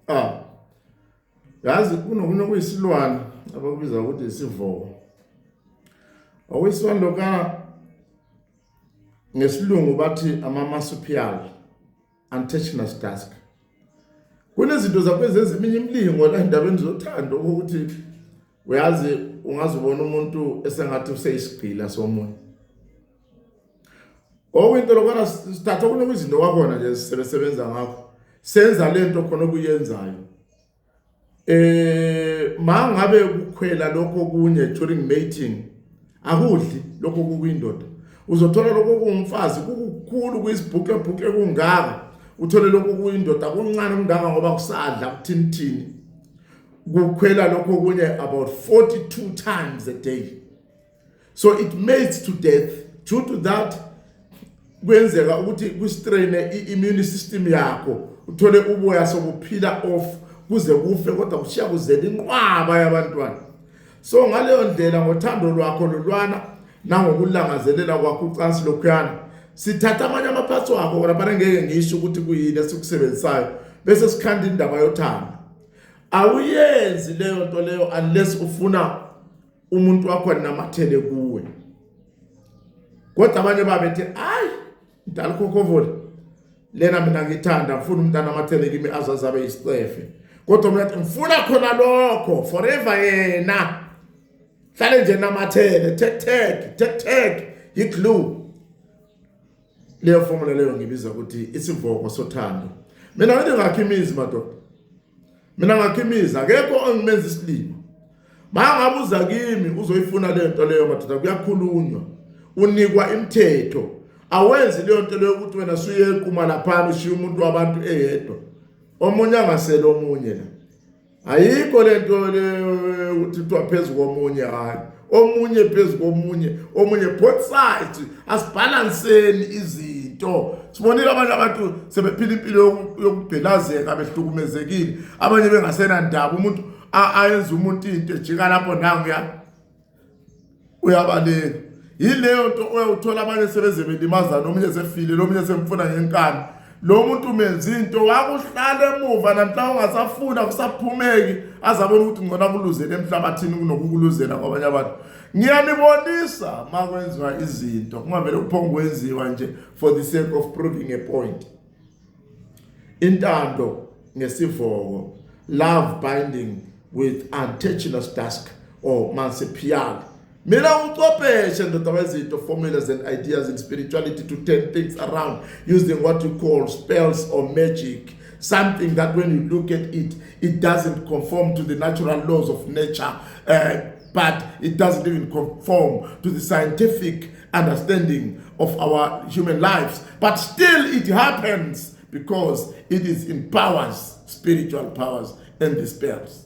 Ah, yazi kunokunye kuyisilwane abakubiza ukuthi isivoko. Okuyisilwane lokana ngesilungu bathi ama-marsupial antennaceous tusk. Kunezinto zakwezi eziminye imlingo la endabeni zothando ukuthi uyazi ungazibona umuntu esengathi useyisigqila somunye. Okuyinto lokana sithatha kunye kwizinto kwakhona nje sisebenza ngakho. Senza lento khona okuyenzayo. Mangabe ukukhwela lokho kunye during mating akudli lokho kuyindoda. Uzothola lokho kungumfazi kukukhulu kuyisibhuke kungaka. Uthole lokho kuyindoda kuncane kungaka ngoba kusadla kuthini. Kukhwela lokho kunye about 42 times a day. So it mates to death. Due to that kwenzeka ukuthi kustrain immune system yakho. Uthole uboya sobuphila off kuze kufe kodwa kushiya kuzela inqwaba yabantwana. So ngaleyo ndlela ngothando lwakho lolwana nangokulangazelela kwakho ucansi lokhuyana sithatha amanye amaphathi wakho lapha ngeke ngisho ukuthi kuyini esikusebenzisayo bese sikhanda indaba yothando. Awuyenzi leyo nto leyo unless ufuna umuntu wakho namathele kuwe. Kodwa abanye babethi ayi ndalikhokhovole lena mina ngithanda ngifuna umntana amathele kimi azazabe isicefe. Kodwa mina ngifuna khona lokho forever yena. Hlale nje namathele tek iglue. Leyo formula leyo ngibiza ukuthi isivoko sothando. Mina ngithi ngakhimizi madoda. Mina ngakhimiza akekho ongimenza isilimo. Mangabuza kimi uzoyifuna leyo nto leyo madoda kuyakhulunywa. Unikwa imithetho. Awenzi leyo nto leyo ukuthi wena suye eqhuma lapha ushiya umuntu wabantu eyedwa. Omunye angasela omunye la. Ayikho lento le ukuthi phezulu komunye hayi. Omunye phezulu komunye, omunye both sides asibalanseni izinto. Sibonile abanye abantu sebephila impilo yokubhelazeka behlukumezekile. Abanye bengasena ndaba umuntu ayenza umuntu into ejika lapho nanguya uyabaleka. Yileyo nto uyawuthola abanye sebeze belimaza nomunye sefile nomunye semfuna ngenkani. Lo muntu umenza into wakuhlala emuva namhla ungasafuna kusaphumeki azabona ukuthi ngona kuluzela emhlabathini kunokukuluzela kwabanye abantu. Ngiyanibonisa makwenziwa izinto kungavele kuphonga kwenziwa nje for the sake of proving a point. Intando ngesivoko, love binding with antennaceous tusk or marsupial. Mina ucopeshe ndoda wezinto formulas and ideas in spirituality to turn things around using what you call spells or magic. Something that when you look at it, it doesn't conform to the natural laws of nature, but it doesn't even conform to the scientific understanding of our human lives. But still it happens because it is in powers, spiritual powers and the spells.